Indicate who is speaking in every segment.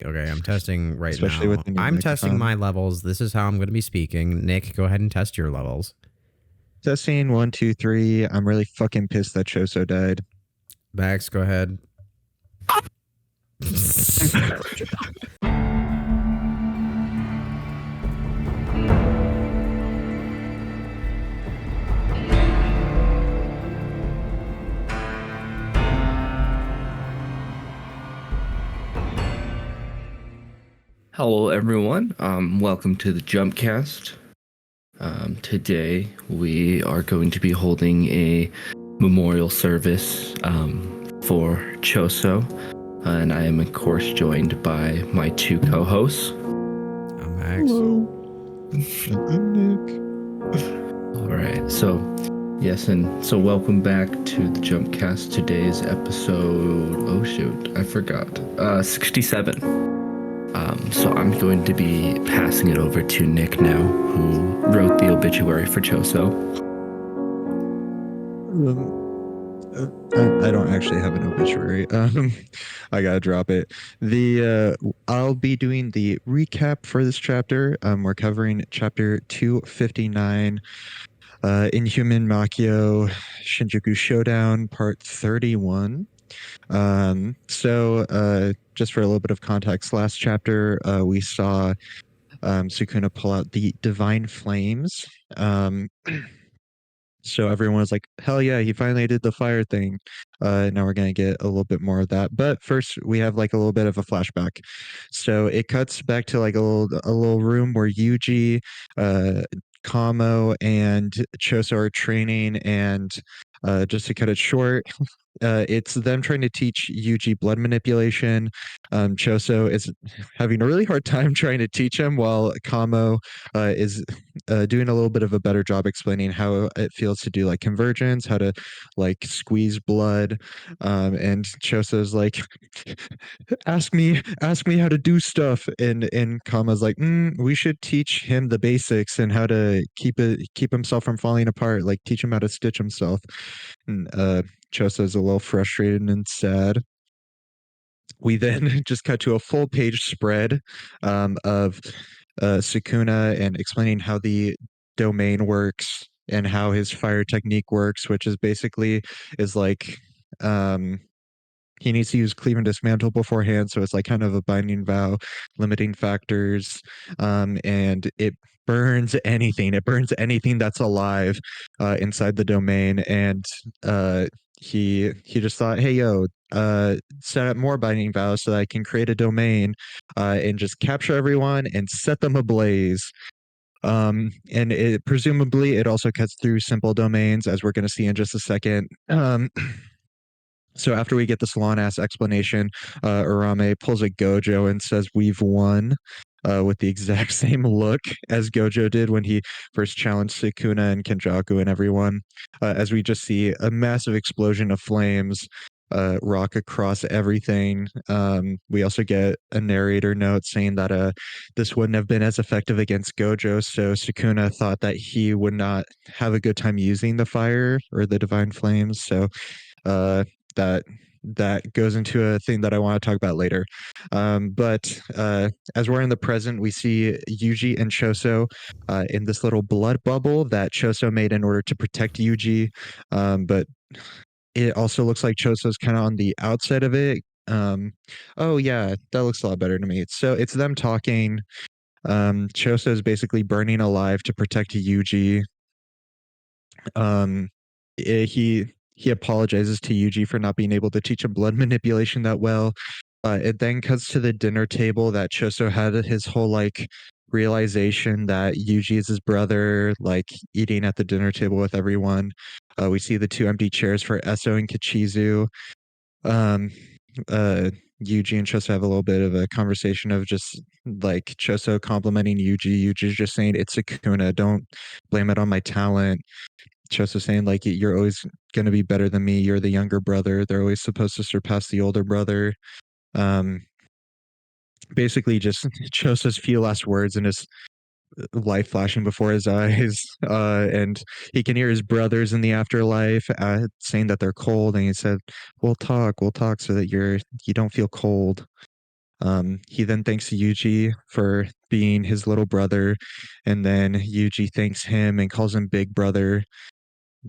Speaker 1: Okay, I'm testing right
Speaker 2: especially with
Speaker 1: now.
Speaker 2: the new
Speaker 1: I'm testing
Speaker 2: microphone.
Speaker 1: my levels. This is how I'm going to be speaking. Nick, go ahead and test your levels.
Speaker 2: Testing 1, 2, 3. I'm really fucking pissed that Choso died.
Speaker 1: Max, go ahead.
Speaker 3: Hello, everyone. Welcome to the Jumpcast. Today, we are going to be holding a memorial service for Choso, and I am, of course, joined by my two co-hosts.
Speaker 1: I'm Max.
Speaker 2: Hello. I'm Nick.
Speaker 3: All right, so yes, and so welcome back to the Jumpcast. Today's episode. Oh shoot, I forgot. 67. So I'm going to be passing it over to Nick now, who wrote the obituary for Choso.
Speaker 2: I don't actually have an obituary. I gotta drop it. I'll be doing the recap for this chapter. We're covering chapter 259, Inhuman Makio Shinjuku Showdown, part 31. Just for a little bit of context, last chapter we saw Sukuna pull out the divine flames. So everyone was like, hell yeah, he finally did the fire thing. Now we're going to get a little bit more of that. But first, we have like a little bit of a flashback. So it cuts back to like a little room where Yuji, Kamo, and Choso are training. And just to cut it short, it's them trying to teach Yuji blood manipulation. Choso is having a really hard time trying to teach him, while Kamo is doing a little bit of a better job explaining how it feels to do like convergence, how to like squeeze blood. And Choso's like, ask me how to do stuff. And Kama's like, we should teach him the basics and how to keep himself from falling apart, like teach him how to stitch himself. And Choso's a little frustrated and sad. We then just cut to a full page spread of Sukuna and explaining how the domain works and how his fire technique works, which is basically is like he needs to use cleave and dismantle beforehand, so it's like kind of a binding vow, limiting factors, and it burns anything. It burns anything that's alive inside the domain, and he just thought, hey yo, set up more binding vows so that I can create a domain and just capture everyone and set them ablaze. And it presumably it also cuts through simple domains, as we're going to see in just a second. So after we get this long ass explanation, Urame pulls a Gojo and says, "We've won." With the exact same look as Gojo did when he first challenged Sukuna and Kenjaku and everyone. As we just see a massive explosion of flames rock across everything. We also get a narrator note saying that this wouldn't have been as effective against Gojo, so Sukuna thought that he would not have a good time using the fire or the divine flames. So uh, that that goes into a thing that I want to talk about later. But as we're in the present, we see Yuji and Choso in this little blood bubble that Choso made in order to protect Yuji. But it also looks like Choso's kind of on the outside of it. Oh yeah, that looks a lot better to me. So it's them talking. Choso is basically burning alive to protect Yuji. Um, he apologizes to Yuji for not being able to teach him blood manipulation that well. It then cuts to the dinner table that Choso had his whole like realization that Yuji is his brother, like eating at the dinner table with everyone. We see the two empty chairs for Esso and Kichizu. Um, uh, Yuji and Choso have a little bit of a conversation of just like Choso complimenting Yuji. Yuji's just saying, "It's Sukuna. Don't blame it on my talent." Choso saying like, "You're always going to be better than me. You're the younger brother. They're always supposed to surpass the older brother." Um, Basically just Choso's few last words and his life flashing before his eyes. And he can hear his brothers in the afterlife saying that they're cold. And he said, we'll talk so that you don't feel cold." He then thanks Yuji for being his little brother, and then Yuji thanks him and calls him big brother,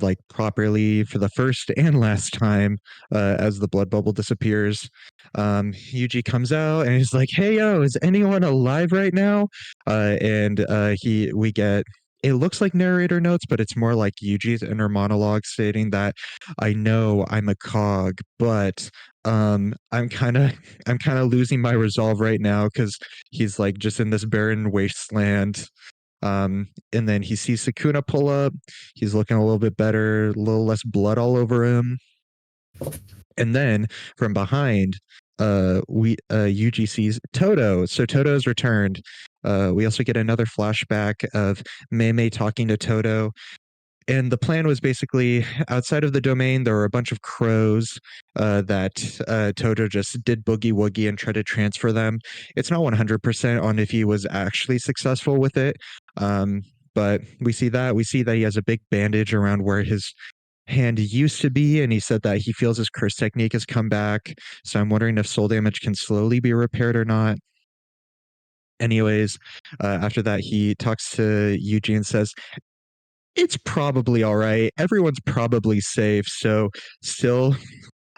Speaker 2: like properly for the first and last time, as the blood bubble disappears. Yuji comes out and he's like, "Hey yo, is anyone alive right now?" And we get, it looks like narrator notes, but it's more like Yuji's inner monologue stating that, "I know I'm a cog, but I'm kind of losing my resolve right now," because he's like just in this barren wasteland. And then he sees Sukuna pull up. He's looking a little bit better, a little less blood all over him. And then from behind, Yuji sees Toto. So Toto's returned. We also get another flashback of Mei talking to Toto. And the plan was basically, outside of the domain, there were a bunch of crows that Toto just did boogie woogie and tried to transfer them. It's not 100% on if he was actually successful with it. But we see that he has a big bandage around where his hand used to be, and he said that he feels his curse technique has come back. So I'm wondering if soul damage can slowly be repaired or not. Anyways, after that, he talks to Yuji and says, "It's probably all right. Everyone's probably safe. So still,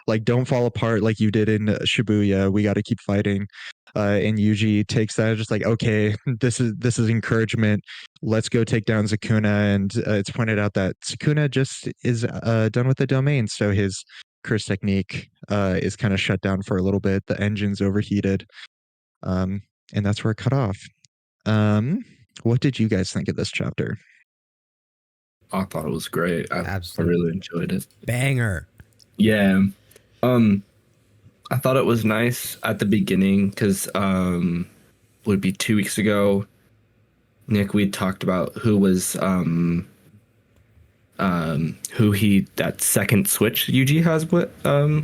Speaker 2: like, don't fall apart like you did in Shibuya. We got to keep fighting." And Yuji takes that just like, "Okay, this is encouragement. Let's go take down Sukuna." And it's pointed out that Sukuna just is done with the domain, so his curse technique is kind of shut down for a little bit. The engine's overheated, and that's where it cut off. What did you guys think of this chapter?
Speaker 3: I thought it was great. I
Speaker 1: Absolutely.
Speaker 3: really enjoyed it.
Speaker 1: Banger.
Speaker 3: Yeah. I thought it was nice at the beginning because would be 2 weeks ago, Nick, we talked about who was that second switch Yuji has with so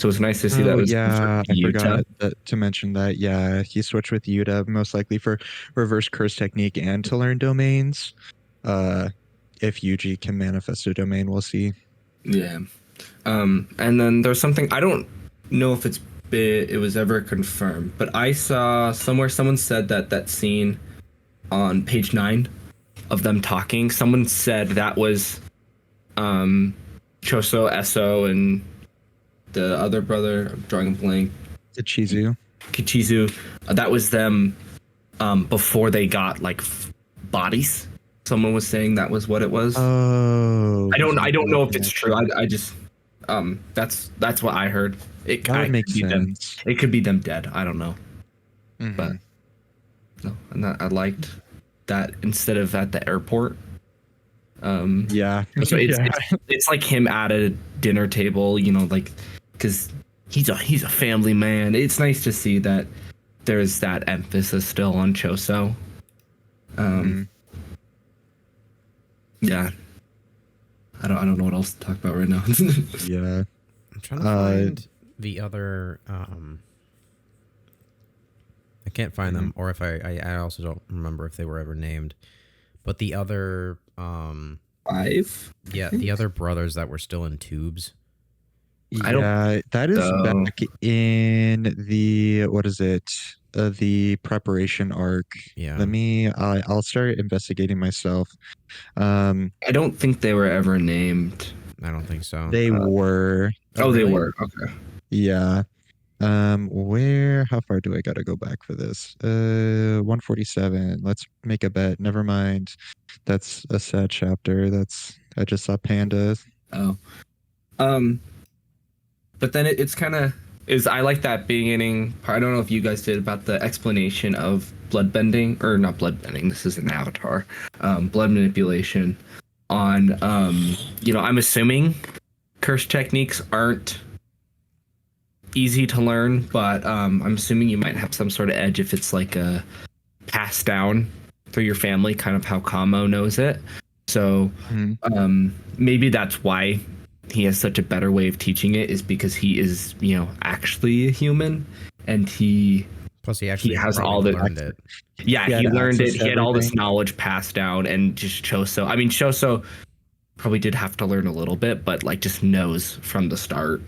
Speaker 3: it's nice to see that.
Speaker 2: Yeah, I forgot to mention that. Yeah, he switched with Yuta, most likely for reverse curse technique and to learn domains. If Yuji can manifest a domain, we'll see.
Speaker 3: Yeah. And then there's something, I don't know if it was ever confirmed, but I saw somewhere someone said that scene on page 9 of them talking, someone said that was Choso, Esso, and the other brother, I'm drawing a blank.
Speaker 2: Kichizu.
Speaker 3: That was them before they got like bodies. Someone was saying that was what it was.
Speaker 2: Oh,
Speaker 3: I don't know if it's true. I just that's what I heard. It
Speaker 2: that would make
Speaker 3: sense. It could be them dead. I don't know.
Speaker 2: Mm-hmm.
Speaker 3: But no, and I liked that instead of at the airport.
Speaker 2: Yeah.
Speaker 3: So it's like him at a dinner table, you know, like because he's a family man. It's nice to see that there's that emphasis still on Choso. Yeah. I don't know what else to talk about right now.
Speaker 2: Yeah.
Speaker 1: I'm trying to find the other I can't find them, or if I also don't remember if they were ever named. But the other
Speaker 3: 5?
Speaker 1: Yeah, the other brothers that were still in tubes.
Speaker 2: Yeah, that is back in the, what is it? The preparation arc.
Speaker 1: Yeah.
Speaker 2: I'll start investigating myself.
Speaker 3: I don't think they were ever named.
Speaker 1: I don't think so.
Speaker 2: They were.
Speaker 3: Oh, really? They were. Okay.
Speaker 2: Yeah. How far do I gotta go back for this? 147. Let's make a bet. Never mind. That's a sad chapter. I just saw Panda.
Speaker 3: Oh. But then it's kind of I like that beginning part. I don't know if you guys did about the explanation of blood bending, or not blood bending. This is an Avatar. Blood manipulation on, I'm assuming curse techniques aren't easy to learn, but I'm assuming you might have some sort of edge if it's like a passed down through your family, kind of how Kamo knows it. So maybe that's why he has such a better way of teaching it, is because he is, actually a human, and he has all the
Speaker 1: learned it.
Speaker 3: Yeah, he learned it. He had all this knowledge passed down, and just Choso probably did have to learn a little bit, but like just knows from the start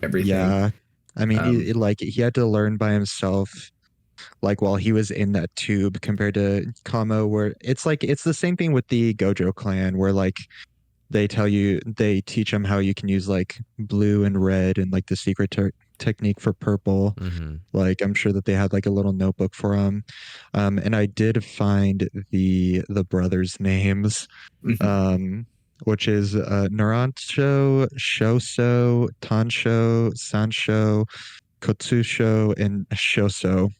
Speaker 3: everything.
Speaker 2: Yeah. I mean,
Speaker 3: Um,
Speaker 2: he had to learn by himself, like while he was in that tube, compared to Kamo, where it's the same thing with the Gojo clan, where like they teach him how you can use like blue and red and like the secret technique for purple.
Speaker 1: Mm-hmm.
Speaker 2: Like I'm sure that they had like a little notebook for him. And I did find the brothers' names, um, which is Narancho, Shoso, Tansho, Sancho, Kotsusho, and Shoso.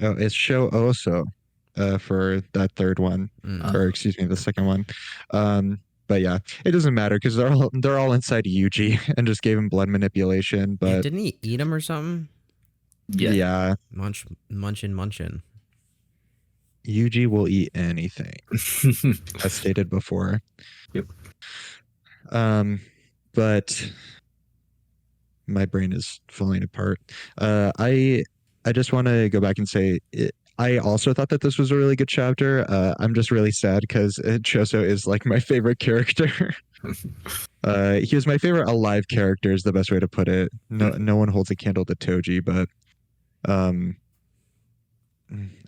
Speaker 2: Oh, it's Sho Oso for that third one,
Speaker 1: Mm.
Speaker 2: or excuse me, the second one. But yeah, it doesn't matter because they're all inside Yuji and just gave him blood manipulation.
Speaker 1: Yeah,
Speaker 2: But
Speaker 1: didn't he eat him or something?
Speaker 3: yeah.
Speaker 2: yeah,
Speaker 1: Munchin.
Speaker 2: Yuji will eat anything, as stated before.
Speaker 3: Yep.
Speaker 2: But my brain is falling apart. I just want to go back and say I also thought that this was a really good chapter. I'm just really sad because Choso is like my favorite character. He was my favorite alive character is the best way to put it. No one holds a candle to Toji, but um,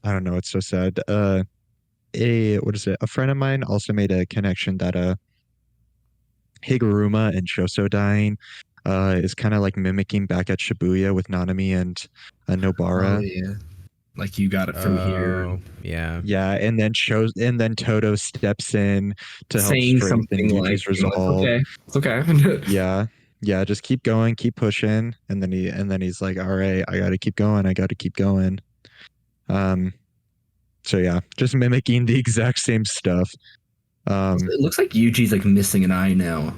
Speaker 2: I don't know. It's so sad. What is it? A friend of mine also made a connection that Higuruma and Choso dying is kind of like mimicking back at Shibuya with Nanami and
Speaker 3: Oh
Speaker 2: Nobara.
Speaker 3: yeah. Like you got it from here.
Speaker 1: Oh, yeah.
Speaker 2: Yeah, and then Toto steps in to help
Speaker 3: Saying
Speaker 2: strengthen
Speaker 3: something like,
Speaker 2: Yuji's
Speaker 3: you know,
Speaker 2: resolve.
Speaker 3: it's okay.
Speaker 2: Yeah. Yeah, just keep going, keep pushing. And then he's like, all right, I gotta keep going, I gotta keep going. Um, so yeah, just mimicking the exact same stuff.
Speaker 3: It looks like Yuji's like missing an eye now.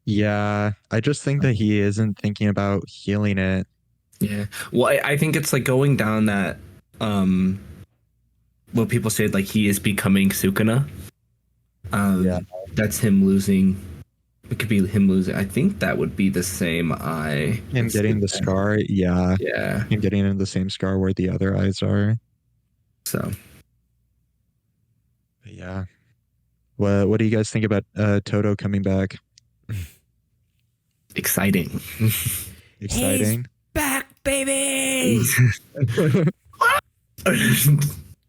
Speaker 2: Yeah, I just think that he isn't thinking about healing it.
Speaker 3: Yeah. Well, I think it's like going down that what people say like he is becoming Sukuna.
Speaker 2: Yeah.
Speaker 3: That's him losing. It could be him losing. I think that would be the same eye.
Speaker 2: Him getting the scar, yeah.
Speaker 3: Yeah.
Speaker 2: Him getting in the same scar where the other eyes are.
Speaker 3: So
Speaker 2: But yeah. What do you guys think about Toto coming back?
Speaker 3: exciting.
Speaker 2: Exciting.
Speaker 1: Back, baby.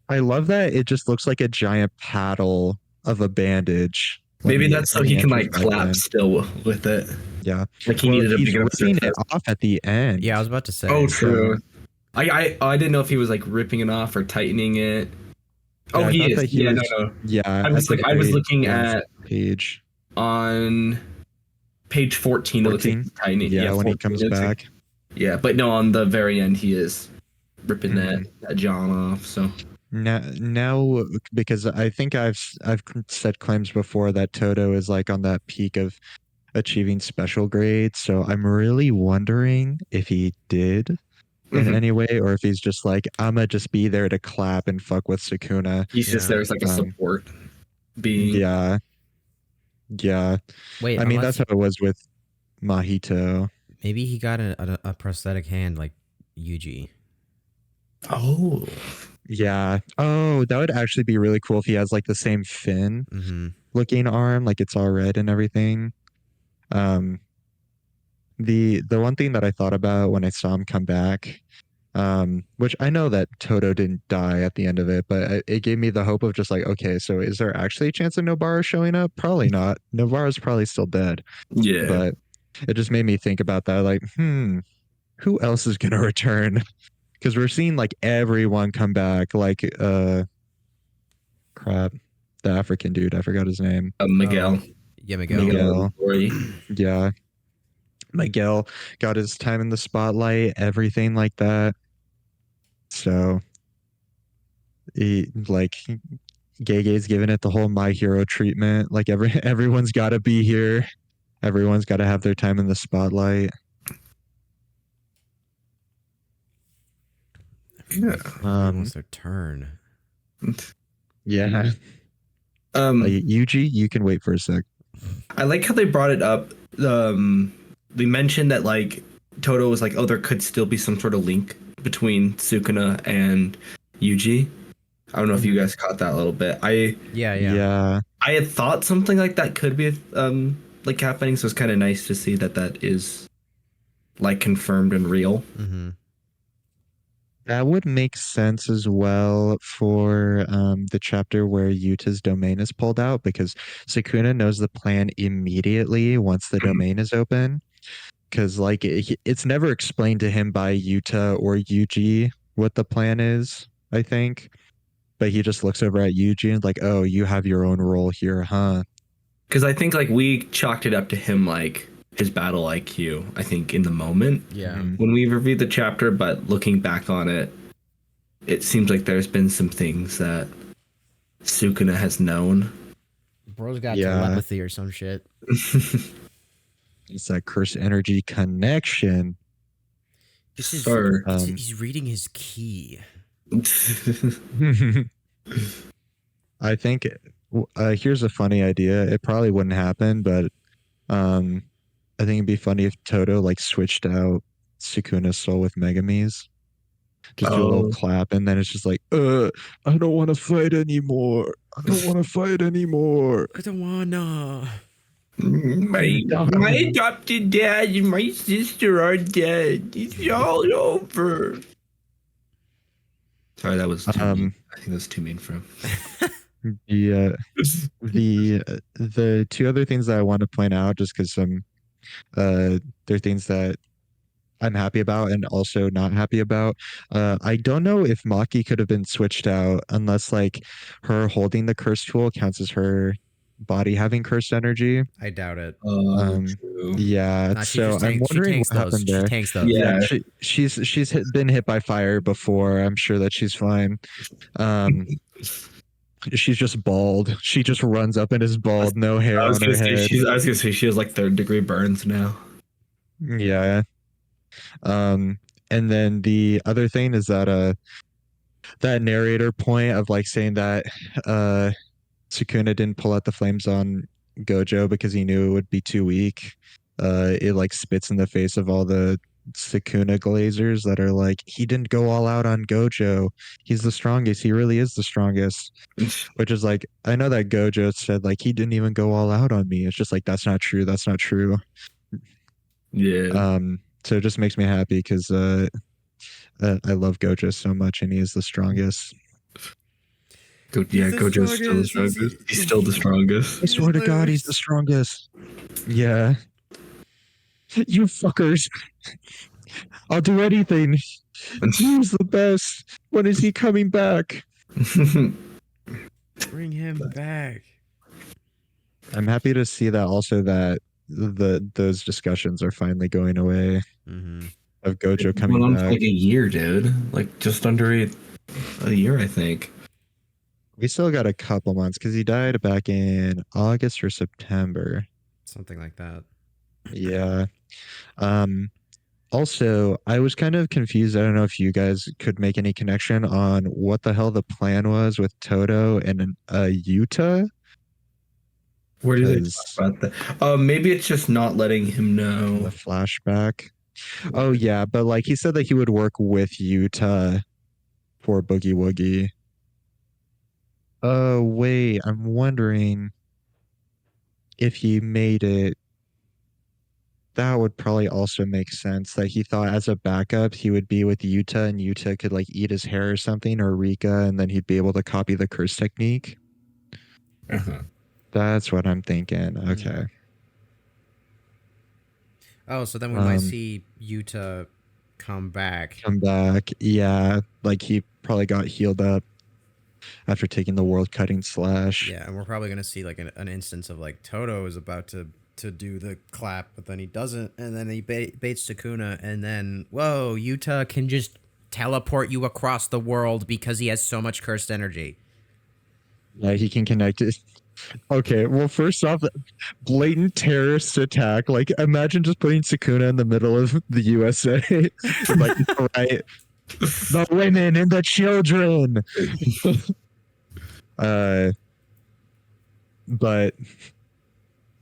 Speaker 2: I love that it just looks like a giant paddle of a bandage.
Speaker 3: Maybe
Speaker 2: when
Speaker 3: that's so
Speaker 2: when
Speaker 3: he can
Speaker 2: enters
Speaker 3: like
Speaker 2: back
Speaker 3: clap
Speaker 2: in.
Speaker 3: still with it.
Speaker 2: Yeah.
Speaker 3: Like he
Speaker 2: Well,
Speaker 3: needed a
Speaker 2: he's
Speaker 3: big enough
Speaker 2: ripping it
Speaker 3: surface.
Speaker 2: off at the end.
Speaker 1: Yeah, I was about to say.
Speaker 3: Oh,
Speaker 2: So-
Speaker 3: true. I didn't know if he was like ripping it off or tightening it. Oh,
Speaker 2: Yeah, I
Speaker 3: he
Speaker 2: thought
Speaker 3: is.
Speaker 2: that he
Speaker 3: Yeah,
Speaker 2: was-
Speaker 3: no.
Speaker 2: Yeah.
Speaker 3: I was
Speaker 2: at the
Speaker 3: like, I was
Speaker 2: very
Speaker 3: looking
Speaker 2: end
Speaker 3: at
Speaker 2: page
Speaker 3: on page 14. It looks like
Speaker 2: 14?
Speaker 3: he's tightening.
Speaker 2: Yeah, when he
Speaker 3: 14,
Speaker 2: comes
Speaker 3: it looks like-
Speaker 2: back.
Speaker 3: yeah, but no, on the very end, he is ripping
Speaker 2: Mhm.
Speaker 3: that John off. So
Speaker 2: Now, because I think I've said claims before that Toto is like on that peak of achieving special grades. So I'm really wondering if he did in
Speaker 3: Mhm.
Speaker 2: any way, or if he's just like, I'ma just be there to clap and fuck with Sukuna.
Speaker 3: he's just
Speaker 1: Yeah.
Speaker 3: there as like a
Speaker 2: Um,
Speaker 3: support being.
Speaker 2: Yeah. Yeah.
Speaker 1: Wait,
Speaker 2: I mean,
Speaker 1: unless
Speaker 2: that's how it was with Mahito.
Speaker 1: maybe he got a prosthetic hand like Yuji.
Speaker 3: Oh,
Speaker 2: Yeah. Oh, that would actually be really cool if he has like the same fin
Speaker 1: Mm-hmm.
Speaker 2: looking arm, like it's all red and everything. The one thing that I thought about when I saw him come back, which I know that Toto didn't die at the end of it, but it gave me the hope of just like, okay, so is there actually a chance of Nobara showing up? Probably not. Nobara's probably still dead,
Speaker 3: yeah.
Speaker 2: but it just made me think about that. Like, who else is gonna return? Because we're seeing like everyone come back. Like, crap, the African dude, I forgot his name.
Speaker 3: Miguel.
Speaker 1: Yeah, Miguel.
Speaker 2: Miguel.
Speaker 3: Story.
Speaker 2: Yeah. Miguel got his time in the spotlight, everything like that. So he like Gege's giving it the whole My Hero treatment. Like everyone's gotta be here. Everyone's gotta have their time in the spotlight.
Speaker 3: Yeah.
Speaker 1: Everyone wants their turn.
Speaker 2: Yeah. Yuji, you can wait for a sec.
Speaker 3: I like how they brought it up. They mentioned that like Toto was like, oh, there could still be some sort of link between Sukuna and Yuji. I don't know if you guys caught that a little bit.
Speaker 1: Yeah.
Speaker 2: Yeah.
Speaker 3: I had thought something like that could be like happening, so it's kind of nice to see that that is like confirmed and real.
Speaker 1: Mm-hmm.
Speaker 2: That would make sense as well for the chapter where Yuta's domain is pulled out because Sukuna knows the plan immediately once the domain is open. Because like it's never explained to him by Yuta or Yuji what the plan is, I think. But he just looks over at Yuji and like, oh, you have your own role here, huh?
Speaker 3: Because I think like we chalked it up to him like his battle IQ. I think in the moment
Speaker 1: Yeah.
Speaker 2: Mhm.
Speaker 3: when we reviewed the chapter, but looking back on it, it seems like there's been some things that Sukuna has known.
Speaker 1: Bro's got
Speaker 2: Yeah.
Speaker 1: telepathy or some shit.
Speaker 2: It's that cursed energy connection.
Speaker 1: This is,
Speaker 3: Sir.
Speaker 1: he's reading his key.
Speaker 2: I think here's a funny idea. It probably wouldn't happen, but I think it'd be funny if Toto like switched out Sukuna's soul with Megumi's. Just do a little
Speaker 3: Oh.
Speaker 2: clap, and then it's just like, I don't want to fight anymore. I don't want to fight anymore.
Speaker 1: I don't wanna.
Speaker 3: My adopted dad and my sister are dead. It's all over. Sorry, that was too mean. I think that's too mean for him.
Speaker 2: The two other things that I want to point out, just because they're things that I'm happy about and also not happy about. I don't know if Maki could have been switched out unless like her holding the curse tool counts as her body having cursed energy.
Speaker 1: I doubt it.
Speaker 3: True.
Speaker 2: Yeah,
Speaker 1: Nah, she
Speaker 2: so
Speaker 1: just
Speaker 2: I'm wondering what
Speaker 1: those.
Speaker 2: happened
Speaker 1: She
Speaker 2: there.
Speaker 1: tanks those.
Speaker 3: Yeah.
Speaker 2: She's been hit by fire before. I'm sure that she's fine. She's just bald. She just runs up and is bald, no hair on her head.
Speaker 3: I was gonna say she has like 3rd-degree burns now.
Speaker 2: Yeah. And then the other thing is that that narrator point of like saying that Sukuna didn't pull out the flames on Gojo because he knew it would be too weak. It like spits in the face of all the Sukuna glazers that are like, he didn't go all out on Gojo. He's the strongest. He really is the strongest. Which is like, I know that Gojo said like he didn't even go all out on me. It's just like that's not true. That's not true.
Speaker 3: Yeah.
Speaker 2: So it just makes me happy because I love Gojo so much and he is the strongest.
Speaker 3: Gojo's still the strongest. He's still the strongest.
Speaker 2: I swear to God, he's the strongest. Yeah. You fuckers. I'll do anything. He's the best. When is he coming back?
Speaker 1: Bring him back.
Speaker 2: I'm happy to see that also that those discussions are finally going away
Speaker 1: Mm-hmm.
Speaker 2: of Gojo
Speaker 3: Went
Speaker 2: coming
Speaker 3: on for
Speaker 2: back.
Speaker 3: like a year, dude. Like just under a year, I think.
Speaker 2: We still got a couple months because he died back in August or September.
Speaker 1: Something like that.
Speaker 2: Yeah. Also, I was kind of confused. I don't know if you guys could make any connection on what the hell the plan was with Toto and Yuta.
Speaker 3: Where do they
Speaker 2: 'Cause
Speaker 3: talk about that? Maybe it's just not letting him
Speaker 2: the
Speaker 3: know.
Speaker 2: flashback. Oh yeah, but like he said that he would work with Yuta for Boogie Woogie. Oh wait, I'm wondering if he made it. That would probably also make sense that he thought as a backup he would be with Yuta and Yuta could like eat his hair or something or Rika and then he'd be able to copy the curse technique.
Speaker 3: Uh-huh.
Speaker 2: That's what I'm thinking. Okay.
Speaker 1: Oh, so then we might see Yuta come back.
Speaker 2: Come back. Yeah. Like he probably got healed up after taking the world cutting slash.
Speaker 1: Yeah, and we're probably gonna see like an instance of like Toto is about to do the clap, but then he doesn't, and then he baits Sukuna, and then whoa, Yuta can just teleport you across the world because he has so much cursed energy.
Speaker 2: Yeah, he can connect it. Okay, well, first off, blatant terrorist attack. Like, imagine just putting Sukuna in the middle of the USA. Like, right, the women and the children. But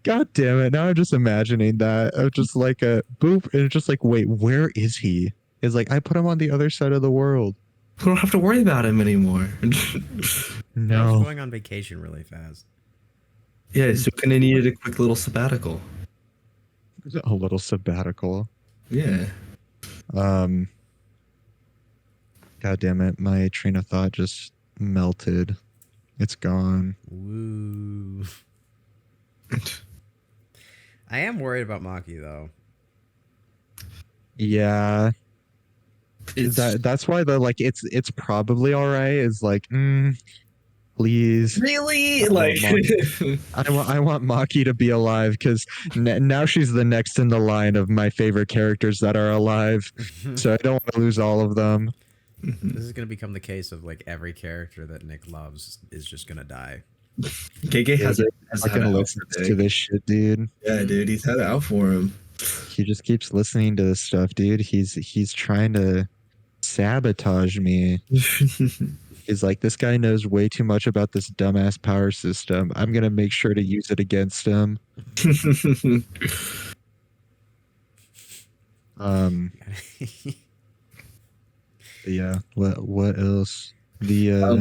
Speaker 2: God damn it! Now I'm just imagining that of just like a boop, and it's just like, wait, where is he? It's like I put him on the other side of the world.
Speaker 3: We don't have to worry about him anymore.
Speaker 1: I was
Speaker 2: No.
Speaker 1: going on vacation really fast.
Speaker 3: Yeah, Sukuna needed a quick little sabbatical.
Speaker 2: A little sabbatical.
Speaker 3: Yeah.
Speaker 2: God damn it, my train of thought just melted. It's gone.
Speaker 1: Woo. I am worried about Maki though.
Speaker 2: Yeah,
Speaker 3: It's
Speaker 2: that's why the like it's probably all right. Is like, please.
Speaker 3: really
Speaker 2: I
Speaker 3: like
Speaker 2: want I want Maki to be alive because now she's the next in the line of my favorite characters that are alive. So I don't want to lose all of them.
Speaker 1: This is gonna become the case of like every character that Nick loves is just gonna die.
Speaker 3: KK has it.
Speaker 2: I can listen to this shit, dude.
Speaker 3: Yeah, dude, he's had it out for him.
Speaker 2: He just keeps listening to this stuff, dude. He's trying to sabotage me. He's like, this guy knows way too much about this dumbass power system. I'm gonna make sure to use it against him. Yeah. What else? The
Speaker 3: I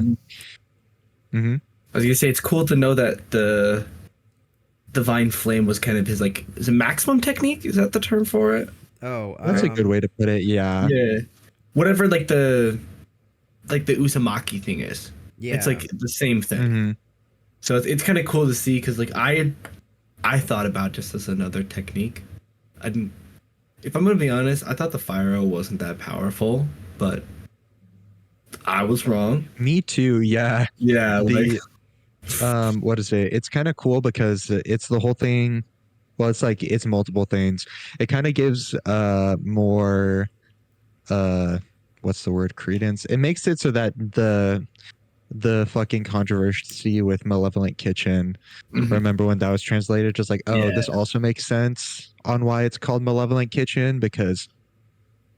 Speaker 3: was gonna say it's cool to know that the divine flame was kind of his like is it maximum technique? Is that the term for it?
Speaker 1: Oh,
Speaker 2: that's a good way to put it. Yeah.
Speaker 3: Yeah. Whatever like the Uzumaki thing is.
Speaker 1: Yeah,
Speaker 3: It's like the same thing.
Speaker 2: Mm-hmm.
Speaker 3: So it's kind of cool to see because like I thought about just as another technique. I didn't. If I'm gonna be honest, I thought the fire arrow wasn't that powerful, but I was wrong.
Speaker 2: Me too. Yeah.
Speaker 3: Yeah,
Speaker 2: The what is it? It's kind of cool because it's the whole thing. Well, it's like it's multiple things. It kind of gives more what's the word, credence. It makes it so that the fucking controversy with Malevolent Kitchen.
Speaker 3: Mhm.
Speaker 2: Remember when that was translated? Just like, oh,
Speaker 3: Yeah.
Speaker 2: this also makes sense on why it's called Malevolent Kitchen because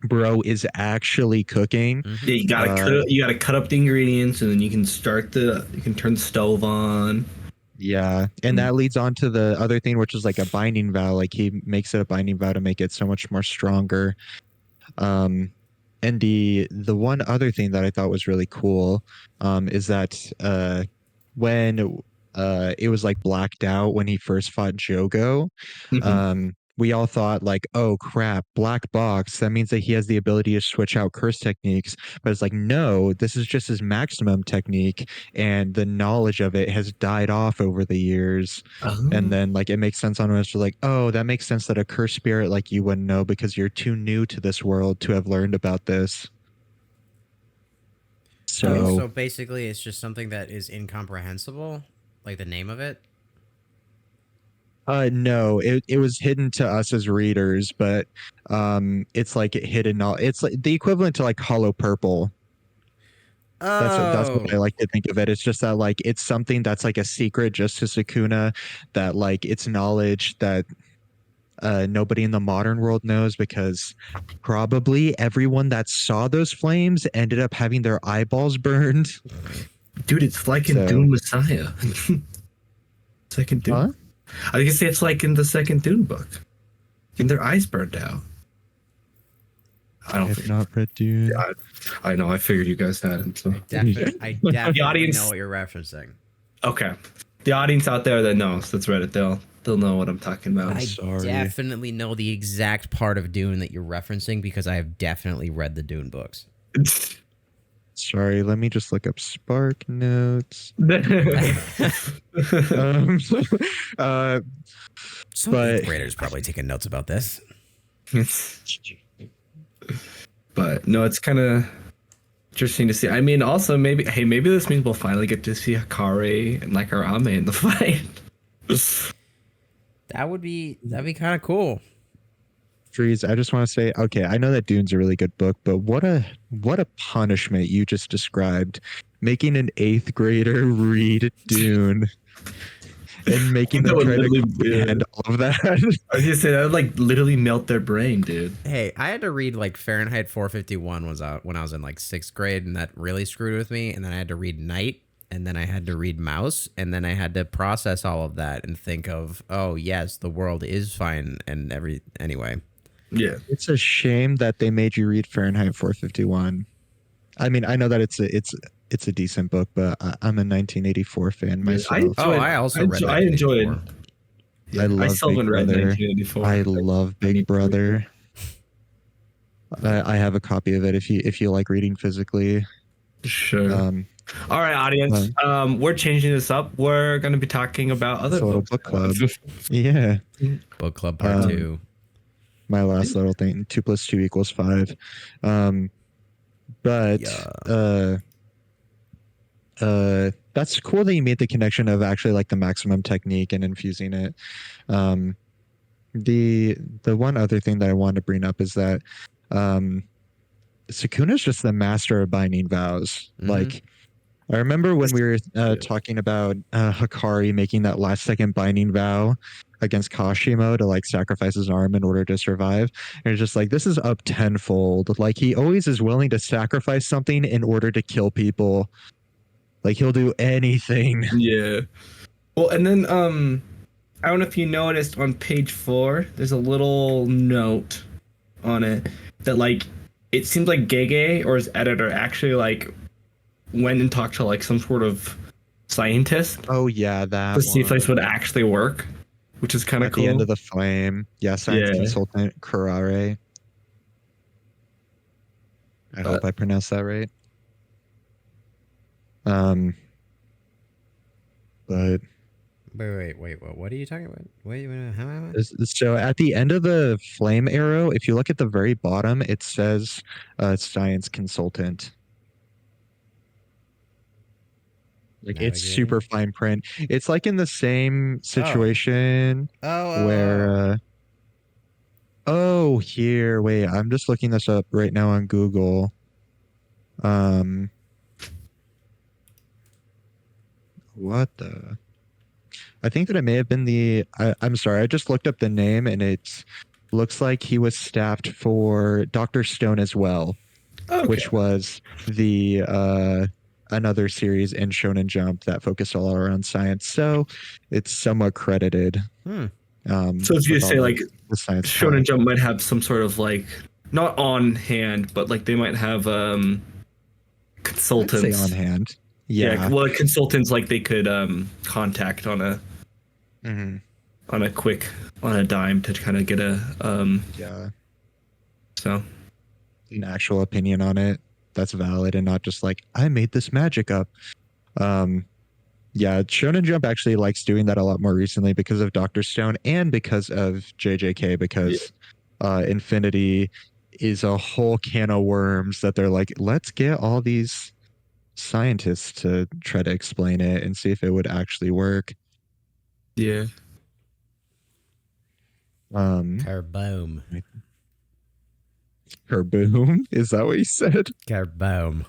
Speaker 2: bro is actually cooking.
Speaker 3: Yeah, you gotta cut up the ingredients and then you can turn the stove on.
Speaker 2: Yeah, and that leads on to the other thing, which is like a binding vow. Like he makes it a binding vow to make it so much more stronger. And the one other thing that I thought was really cool, is that when it was like blacked out when he first fought Jogo, we all thought like, oh crap, black box. That means that he has the ability to switch out curse techniques. But it's like, no, this is just his maximum technique, and the knowledge of it has died off over the years. And then like it makes sense on us like, oh, that makes sense that a cursed spirit like you wouldn't know because you're too new to this world to have learned about this.
Speaker 1: So basically, it's just something that is incomprehensible, like the name of it.
Speaker 2: No, it was hidden to us as readers, but it's like hidden. It's like the equivalent to like Hollow Purple. That's what I like to think of it. It's just that like it's something that's like a secret just to Sukuna, that like it's knowledge that nobody in the modern world knows because probably everyone that saw those flames ended up having their eyeballs burned.
Speaker 3: Dude, it's like in Dune Messiah. Second Dune.
Speaker 2: Huh?
Speaker 3: I was gonna say it's like in the second Dune book. And their eyes burned out. I don't
Speaker 2: I've
Speaker 3: think
Speaker 2: not read Dune.
Speaker 3: Yeah, I know. I figured you guys hadn't. So.
Speaker 1: I definitely
Speaker 3: audience-
Speaker 1: know what you're referencing.
Speaker 3: Okay. The audience out there that knows, that's Reddit. They'll know what I'm talking about.
Speaker 1: I
Speaker 2: sorry.
Speaker 1: definitely know the exact part of Dune that you're referencing because I have definitely read the Dune books.
Speaker 2: Sorry, let me just look up Spark Notes.
Speaker 1: Some
Speaker 2: But-
Speaker 1: graders probably taking notes about this.
Speaker 3: But no, it's kind of interesting to see. I mean, also maybe this means we'll finally get to see Hakare and like Arame in the fight.
Speaker 1: That'd be kind of cool.
Speaker 2: Freeze, I just want to say, okay, I know that Dune's a really good book, but what a punishment you just described. Making an 8th grader read Dune and making them try to comprehend all of that.
Speaker 3: I was gonna say that would like literally melt their brain, dude.
Speaker 1: Hey, I had to read like Fahrenheit 451 was out when I was in like 6th grade, and that really screwed with me. And then I had to read Night, and then I had to read Mouse, and then I had to process all of that and think of, oh yes, the world is fine and anyway.
Speaker 3: Yeah.
Speaker 2: It's a shame that they made you read Fahrenheit 451. I mean, I know that it's it's a decent book, but I'm a 1984 fan
Speaker 3: Yeah,
Speaker 2: myself.
Speaker 1: Oh, I also read
Speaker 3: I enjoyed.
Speaker 1: 1984.
Speaker 3: Yeah,
Speaker 2: I
Speaker 3: I
Speaker 2: love
Speaker 3: still
Speaker 2: Big
Speaker 3: haven't read
Speaker 2: Brother.
Speaker 3: 1984.
Speaker 2: I love
Speaker 3: I need
Speaker 2: Big
Speaker 3: to read
Speaker 2: Brother. I have a copy of it if you like reading physically.
Speaker 3: Sure.
Speaker 2: Um,
Speaker 3: All right, audience. We're changing this up. We're going to be talking about other
Speaker 2: it's a little
Speaker 3: books.
Speaker 2: book club. Yeah.
Speaker 1: Book Club Part 2.
Speaker 2: My last little thing, 2 + 2 = 5. But
Speaker 1: Yeah.
Speaker 2: that's cool that you made the connection of actually like the maximum technique and infusing it. The one other thing that I wanted to bring up is that Sukuna's just the master of binding vows.
Speaker 1: Mhm.
Speaker 2: Like, I remember when we were talking about Hikari making that last second binding vow against Kashimo to like sacrifice his arm in order to survive. And it's just like, this is up tenfold. Like, he always is willing to sacrifice something in order to kill people. Like, he'll do anything.
Speaker 3: Yeah. Well, and then I don't know if you noticed on page 4, there's a little note on it that like it seems like Gege or his editor actually like went and talked to like some sort of scientist
Speaker 2: Oh, yeah, that
Speaker 3: to see if this
Speaker 2: one.
Speaker 3: would actually work, which is kind of
Speaker 2: At
Speaker 3: cool.
Speaker 2: the end of the flame. Yeah, science
Speaker 3: Yeah.
Speaker 2: consultant Kurare. I hope I pronounced that right. But
Speaker 1: Wait. What are you talking about? Wait, how?
Speaker 2: so at the end of the flame arrow, if you look at the very bottom, it says science consultant. Like, it's super fine print. It's like in the same situation where here, wait, I'm just looking this up right now on Google. What the? I think that it may have been I'm sorry, I just looked up the name and it looks like he was staffed for Dr. Stone as well, which was the another series in Shonen Jump that focused all around science. So it's somewhat credited.
Speaker 3: So if you say like
Speaker 2: the science
Speaker 3: Shonen Jump might have some sort of like not on hand, but like they might have consultants.
Speaker 2: I'd say on hand. Yeah.
Speaker 3: Well, consultants like they could contact on a on a dime to kind of get a so
Speaker 2: an actual opinion on it that's valid and not just like, I made this magic up. Yeah, Shonen Jump actually likes doing that a lot more recently because of Dr. Stone and because of JJK, because Infinity is a whole can of worms that they're like, let's get all these scientists to try to explain it and see if it would actually work.
Speaker 3: Yeah.
Speaker 1: Kerboom.
Speaker 2: Kerboom? Is that what you said?
Speaker 1: Kerboom.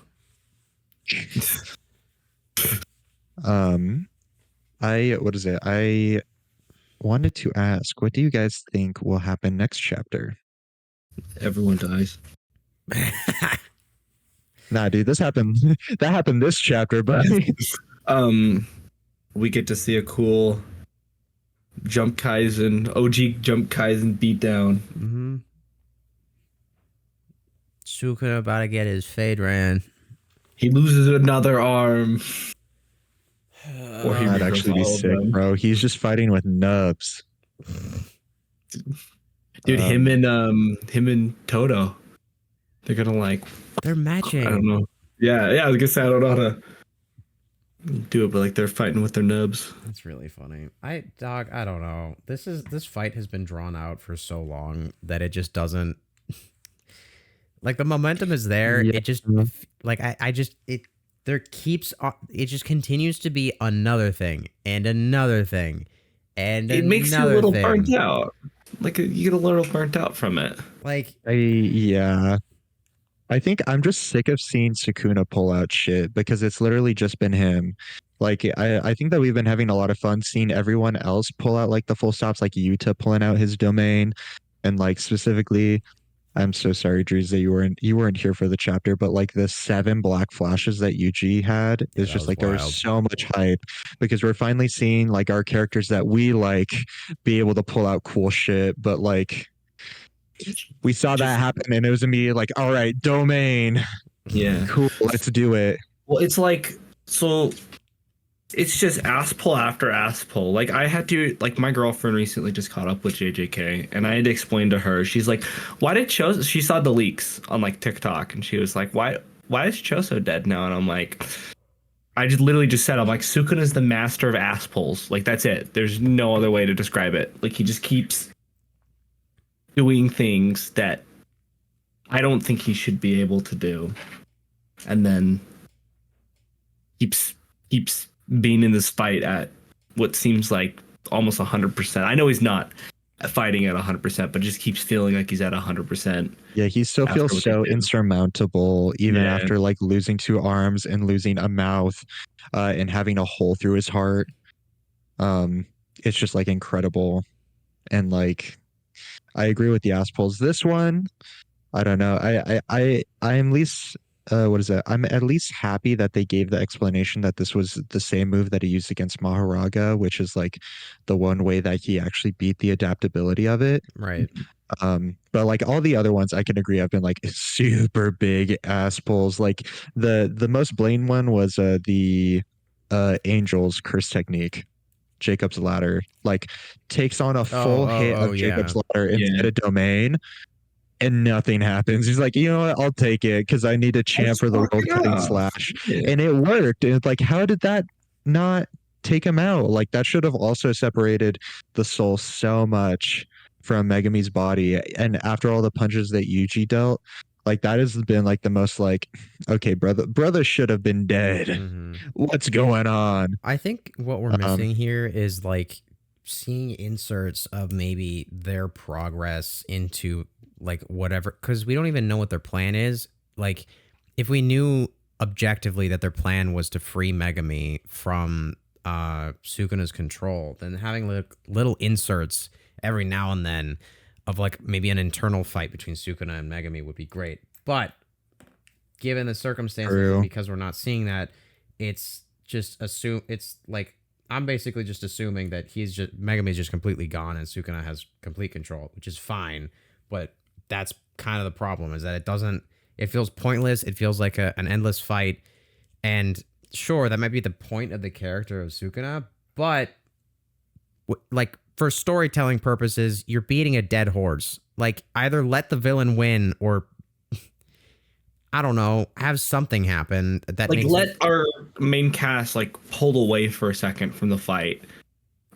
Speaker 2: I wanted to ask, what do you guys think will happen next chapter?
Speaker 3: Everyone dies.
Speaker 2: Nah, dude, that happened this chapter, but
Speaker 3: we get to see a cool Jump Kaisen, OG Jump Kaisen beatdown.
Speaker 1: Mm-hmm. Sukuna about to get his fade ran.
Speaker 3: He loses another arm.
Speaker 2: Or he might actually be sick, bro. He's just fighting with nubs.
Speaker 3: Dude, him and Toto. They're gonna like
Speaker 1: they're matching.
Speaker 3: I don't know. Yeah, I was gonna say I don't know how to do it, but like they're fighting with their nubs.
Speaker 1: That's really funny. I don't know. This fight has been drawn out for so long that it just doesn't like the momentum is there.
Speaker 2: Yeah.
Speaker 1: It just like it just continues to be another thing and another thing and
Speaker 3: it makes you a little burnt out. Like you get a little burnt out from it.
Speaker 1: Like
Speaker 2: I think I'm just sick of seeing Sukuna pull out shit because it's literally just been him. Like I think that we've been having a lot of fun seeing everyone else pull out like the full stops, like Yuta pulling out his domain, and like specifically, I'm so sorry, Drees, that you weren't here for the chapter, but like the 7 black flashes that Yuji had is just like there was so much hype because we're finally seeing like our characters that we like be able to pull out cool shit, but like we saw that happen and it was immediately like, all right, domain.
Speaker 3: Yeah.
Speaker 2: Cool, let's do it.
Speaker 3: Well, it's like so. It's just ass pull after ass pull. Like I had to, like my girlfriend recently just caught up with JJK, and I had to explain to her. She's like, "Why did Choso?" She saw the leaks on like TikTok, and she was like, Why is Choso dead now?" And I'm like, I just literally just said, I'm like, Sukuna is the master of ass pulls. Like that's it. There's no other way to describe it. Like he just keeps doing things that I don't think he should be able to do, and then keeps being in this fight at what seems like almost 100%. I know he's not fighting at 100%, but just keeps feeling like he's at 100%.
Speaker 2: Yeah, he still
Speaker 3: After
Speaker 2: feels
Speaker 3: what they
Speaker 2: so
Speaker 3: do.
Speaker 2: insurmountable, even
Speaker 3: Yeah.
Speaker 2: after like losing 2 arms and losing a mouth, and having a hole through his heart. It's just like incredible. And like I agree with the ass pulls. This one, I don't know. I'm least what is it? I'm at least happy that they gave the explanation that this was the same move that he used against Maharaga, which is like the one way that he actually beat the adaptability of it.
Speaker 1: Right.
Speaker 2: But like all the other ones, I can agree have been like super big ass pulls. Like the most blatant one was the Angel's curse technique. Jacob's ladder like takes on a full hit of
Speaker 1: Yeah.
Speaker 2: Jacob's ladder
Speaker 3: Yeah.
Speaker 2: instead of domain, and nothing happens. He's like, you know what, I'll take it because I need a champ for the world cutting slash.
Speaker 3: Yeah.
Speaker 2: And it worked. And it's like, how did that not take him out? Like that should have also separated the soul so much from Megami's body. And after all the punches that Yuji dealt, like that has been like the most like, okay, brother should have been dead.
Speaker 1: Mhm.
Speaker 2: What's going on?
Speaker 1: I think what we're missing here is like seeing inserts of maybe their progress into like whatever, because we don't even know what their plan is. Like if we knew objectively that their plan was to free Megami from Sukuna's control, then having like little inserts every now and then of like maybe an internal fight between Sukuna and Megami would be great. But given the circumstances,
Speaker 2: True.
Speaker 1: because we're not seeing that, it's just it's like I'm basically just assuming that Megami is just completely gone and Sukuna has complete control, which is fine. But that's kind of the problem, is that it feels pointless. It feels like an endless fight. And sure, that might be the point of the character of Sukuna, but like for storytelling purposes, you're beating a dead horse. Like either let the villain win or I don't know, have something happen that
Speaker 3: Like
Speaker 1: makes
Speaker 3: let our main cast like pull away for a second from the fight,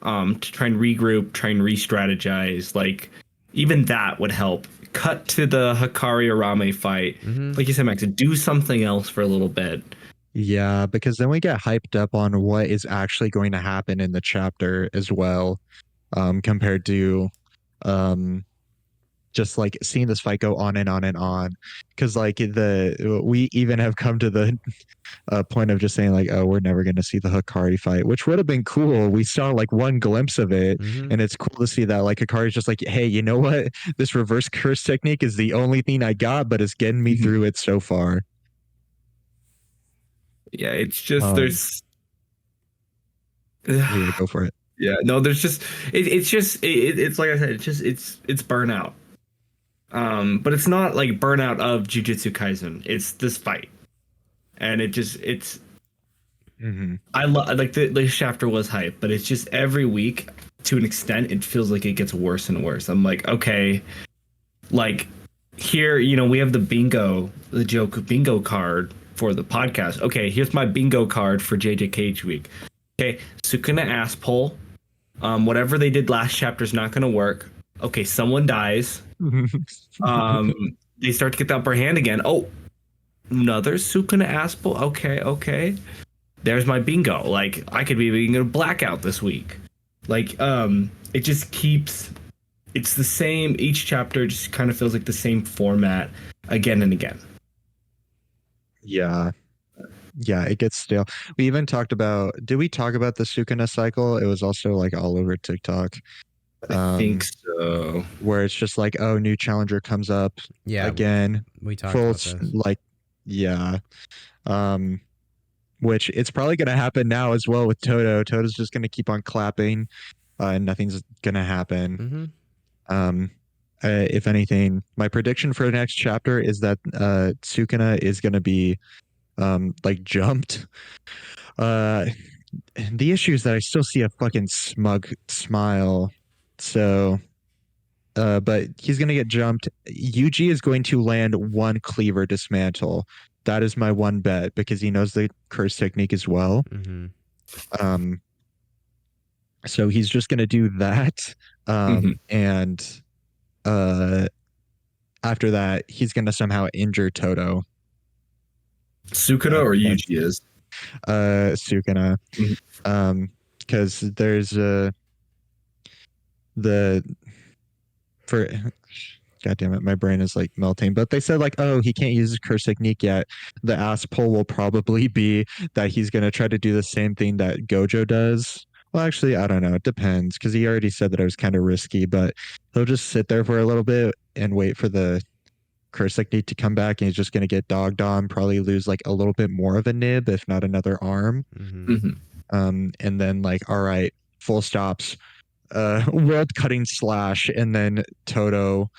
Speaker 3: to try and regroup, try and re-strategize. Like even that would help. Cut to the Hikari Arame fight. Like you said, Max, do something else for a little bit.
Speaker 2: Yeah, because then we get hyped up on what is actually going to happen in the chapter as well, compared to just like seeing this fight go on and on and on. Because like we even have come to the point of just saying like, oh, we're never going to see the Hikari fight, which would have been cool. We saw like one glimpse of it, and it's cool to see that like Hikari's just like, hey, you know what? This reverse curse technique is the only thing I got, but it's getting me through it so far.
Speaker 3: Yeah, it's just there's
Speaker 2: Yeah, go for it.
Speaker 3: Yeah, no, there's just it's like I said, it's burnout. But it's not like burnout of Jujutsu Kaisen. It's this fight, and it's. I love like this chapter was hype, but it's just every week to an extent it feels like it gets worse and worse. I'm like, okay, like here, we have the joke bingo card for the podcast. Okay, here's my bingo card for JJK each week. Okay, Sukuna ass pull. Whatever they did last chapter is not going to work. Okay, someone dies. They start to get the upper hand again. Oh, another Sukuna ass pull. Okay. There's my bingo. Like I could be being a blackout this week. Like it just keeps. It's the same. Each chapter just kind of feels like the same format again and again.
Speaker 2: Yeah, it gets stale. We even talked about. Did we talk about the Sukuna cycle? It was also like all over TikTok.
Speaker 3: I think so.
Speaker 2: Where it's just like, oh, new challenger comes up again.
Speaker 1: We talked about this.
Speaker 2: Like, yeah. Which it's probably going to happen now as well with Toto. Toto's just going to keep on clapping, and nothing's going to happen. If anything, my prediction for the next chapter is that Sukuna is going to be like jumped. Uh, the issue is that I still see a fucking smug smile. So, but he's gonna get jumped. Yuji is going to land one cleaver dismantle. That is my one bet because he knows the curse technique as well.
Speaker 1: Mm-hmm.
Speaker 2: So he's just gonna do that. And after that, he's gonna somehow injure Toto.
Speaker 3: Sukuna or Yuji is?
Speaker 2: Sukuna. Because there's God damn it, my brain is like melting. But they said like, oh, he can't use his curse technique yet. The ass pull will probably be that he's gonna try to do the same thing that Gojo does. Well, actually, I don't know. It depends because he already said that it was kind of risky, but he'll just sit there for a little bit and wait for the curse technique to come back, and he's just gonna get dogged on, probably lose like a little bit more of a nib, if not another arm. And then like, all right, full stops, world cutting slash, and then Toto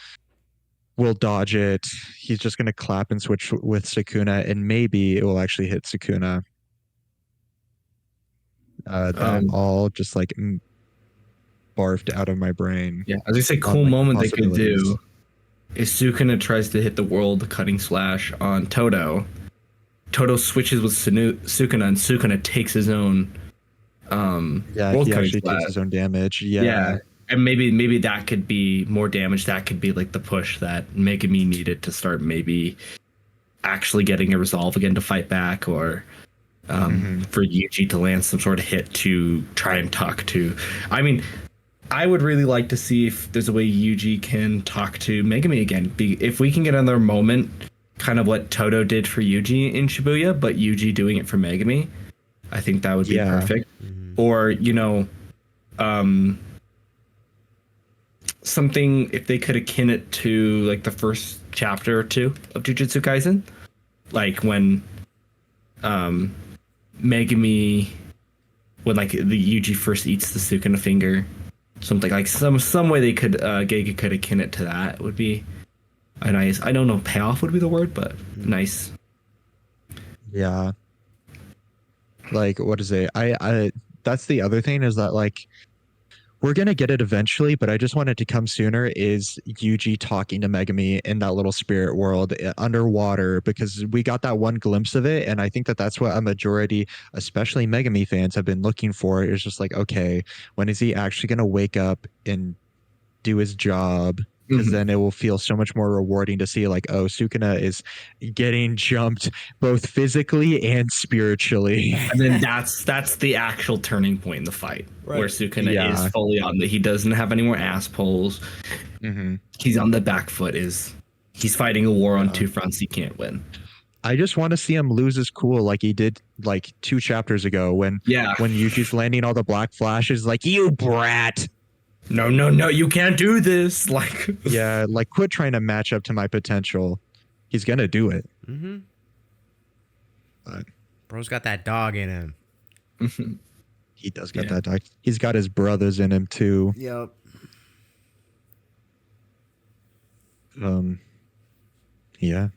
Speaker 2: will dodge it. He's just gonna clap and switch with Sukuna, and maybe it will actually hit Sukuna. That all just like barfed out of my brain.
Speaker 3: Yeah, I was gonna say, cool
Speaker 2: like,
Speaker 3: moment they could do is Sukuna tries to hit the world cutting slash on Toto. Toto switches with Sukuna, and Sukuna takes his own world
Speaker 2: he
Speaker 3: cutting
Speaker 2: actually
Speaker 3: slash.
Speaker 2: takes his own damage. Yeah.
Speaker 3: And maybe that could be more damage. That could be like the push that Megumi needed to start maybe actually getting a resolve again to fight back, or for Yuji to land some sort of hit to try and talk to. I mean, I would really like to see if there's a way Yuji can talk to Megumi again. If we can get another moment, kind of what Toto did for Yuji in Shibuya, but Yuji doing it for Megumi, I think that would be perfect. Or, something, if they could akin it to like the first chapter or two of Jujutsu Kaisen, like when Megumi, when like the Yuji first eats the Sukuna finger, something like some way they could Gege could akin it to that would be a nice, I don't know, payoff would be the word, but nice.
Speaker 2: Yeah. Like, what is it? I that's the other thing, is that like, we're gonna get it eventually, but I just want it to come sooner, is Yuji talking to Megumi in that little spirit world underwater, because we got that one glimpse of it, and I think that that's what a majority, especially Megumi fans, have been looking for. It's just like, okay, when is he actually gonna wake up and do his job? Because then it will feel so much more rewarding to see like, oh, Sukuna is getting jumped both physically and spiritually.
Speaker 3: And then that's the actual turning point in the fight, where Sukuna is fully on he doesn't have any more ass pulls. He's on the back foot. He's fighting a war on two fronts he can't win.
Speaker 2: I just want to see him lose his cool like he did like 2 chapters ago when Yuji's landing all the black flashes, like, you brat.
Speaker 3: No, you can't do this. Like,
Speaker 2: yeah, like, quit trying to match up to my potential. He's gonna do it. But
Speaker 1: Bro's got that dog in him.
Speaker 2: He does got that dog. He's got his brothers in him too.
Speaker 1: Yep.
Speaker 2: Yeah.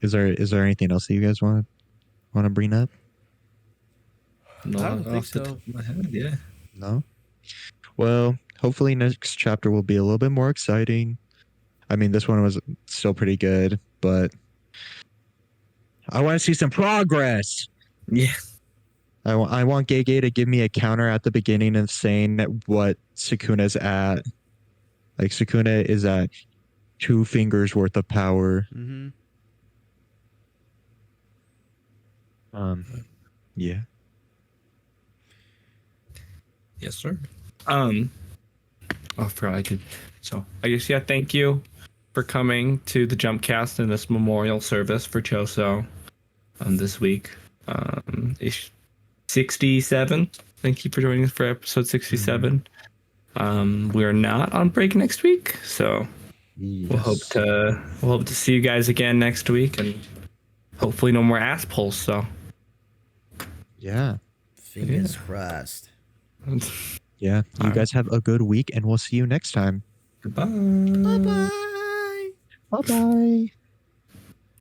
Speaker 2: Is there anything else that you guys want to bring up?
Speaker 3: No,
Speaker 1: I don't think
Speaker 3: off the
Speaker 1: so.
Speaker 3: top of my head, yeah.
Speaker 2: No. Well, hopefully next chapter will be a little bit more exciting. I mean, this one was still pretty good, but I want to see some progress.
Speaker 3: Yeah.
Speaker 2: I want Gege to give me a counter at the beginning and saying what Sukuna's at. Like, Sukuna is at 2 fingers worth of power. Yeah.
Speaker 3: Yes, sir. I forgot I could. So I guess thank you for coming to the Jumpcast in this memorial service for Choso this week. 67. Thank you for joining us for episode 67. We're not on break next week, so we'll hope to see you guys again next week, and hopefully no more ass pulls. So
Speaker 2: yeah,
Speaker 1: fingers crossed.
Speaker 2: Yeah, you guys have a good week, and we'll see you next time.
Speaker 3: Goodbye.
Speaker 1: Bye bye.
Speaker 2: Bye bye.